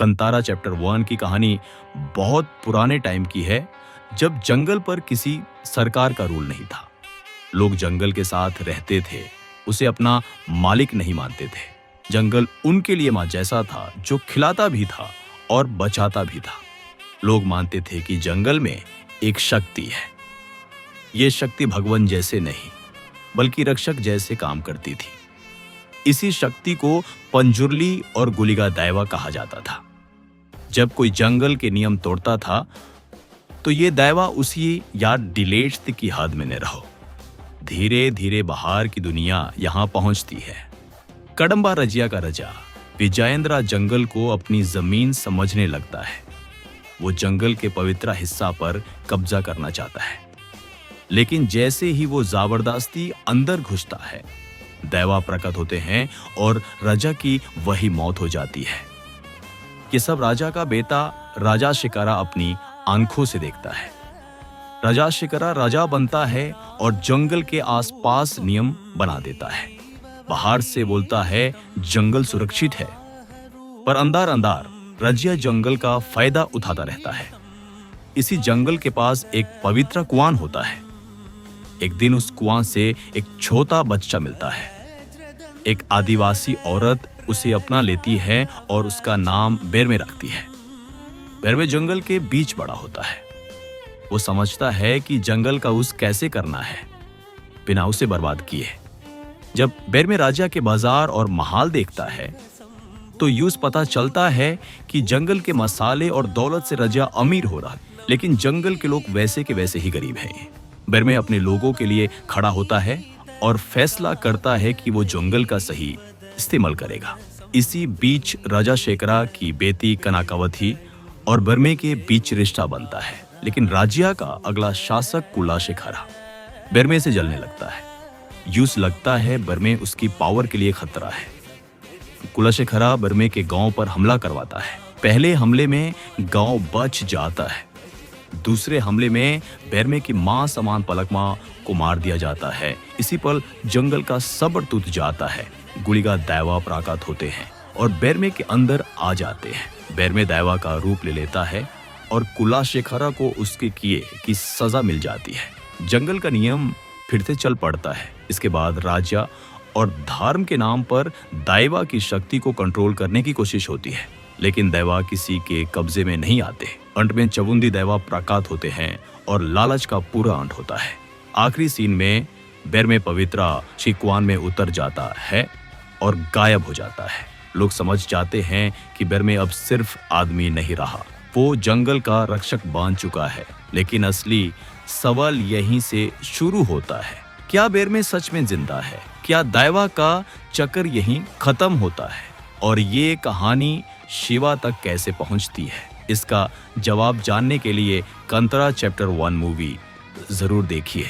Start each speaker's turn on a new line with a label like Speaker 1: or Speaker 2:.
Speaker 1: Kantara chapter 1 की कहानी बहुत पुराने टाइम की है, जब जंगल पर किसी सरकार का रूल नहीं था। लोग जंगल के साथ रहते थे, उसे अपना मालिक नहीं मानते थे। जंगल उनके लिए माँ जैसा था, जो खिलाता भी था और बचाता भी था। लोग मानते थे कि जंगल में एक शक्ति है। ये शक्ति भगवान जैसे नहीं, बल्कि रक्षक जैसे काम करती थी। इसी शक्ति को पंजुर्ली और गुलिगा दैवा कहा जाता था। जब कोई जंगल के नियम तोड़ता था, तो ये दैवा उसी या डिलेट्स की हद में न रहो। धीरे धीरे बाहर की दुनिया यहां पहुंचती है। कडंबा रजिया का रजा विजयेंद्रा जंगल को अपनी जमीन समझने लगता है। वो जंगल के पवित्र हिस्सा पर कब्जा करना चाहता है, लेकिन जैसे ही वो जबरदस्ती अंदर घुसता है, दैवा प्रकट होते हैं और राजा की वही मौत हो जाती है। ये सब राजा का बेटा राजा शिकारा अपनी आंखों से देखता है। राजा शिकारा राजा बनता है और जंगल के आसपास नियम बना देता है। बाहर से बोलता है जंगल सुरक्षित है, पर अंदर अंदर रजिया जंगल का फायदा उठाता रहता है। इसी जंगल के पास एक पवित्र कुआं होता है। एक दिन उस कुआं से एक छोटा बच्चा मिलता है। एक आदिवासी औरत उसे अपना लेती है और उसका नाम बेरमे रखती है। बेरमे जंगल के बीच बड़ा होता है। वो समझता है कि जंगल का उस कैसे करना है बिना उसे बर्बाद किए। जब बेरमे राजा के बाजार और महाल देखता है, तो यूं पता चलता है कि जंगल के मसाले और दौलत से राजा अमीर हो रहा है, लेकिन जंगल के लोग वैसे के वैसे ही गरीब हैं। बेरमे अपने लोगों के लिए खड़ा होता है और फैसला करता है कि वो जंगल का सही इस्तेमाल करेगा। इसी बीच राजा शेखरा की बेटी कनाकावथी और बेरमे के बीच रिश्ता बनता है, लेकिन राज्य का अगला शासक कुलाशेखरा बेरमे से जलने लगता है। यूस लगता है बेरमे उसकी पावर के लिए खतरा है। कुलाशेखरा बेरमे के गांव पर हमला करवाता है। पहले हमले में गांव बच जाता है। दूसरे हमले में बेरमे की मां समान पलकमा को मार दिया जाता है। इसी पर जंगल का सब्र टूट जाता है। गुलिगा दैवा प्राकट होते हैं और बेरमे के अंदर आ जाते हैं। बेरमे दैवा का रूप ले लेता है और कुलाशेखरा को उसके किए की सजा मिल जाती है। जंगल का नियम फिर से चल पड़ता है। इसके बाद राजा और धर्म के नाम पर दैवा की शक्ति को कंट्रोल करने की कोशिश होती है, लेकिन दैवा किसी के कब्जे में नहीं आते। अंत में चवुंदी दैवा प्रकट होते हैं और लालच का पूरा अंत होता है। आखिरी सीन में बेरमे पवित्र चिकवान में उतर जाता है और गायब हो जाता है। लोग समझ जाते हैं कि बेरमे अब सिर्फ आदमी नहीं रहा, वो जंगल का रक्षक बन चुका है। लेकिन असली सवाल यहीं से शुरू होता है, क्या बेरमे सच में जिंदा है? क्या दैवा का चक्कर यहीं खत्म होता है? और ये कहानी शिवा तक कैसे पहुंचती है? इसका जवाब जानने के लिए कंतारा चैप्टर 1 मूवी जरूर देखिए।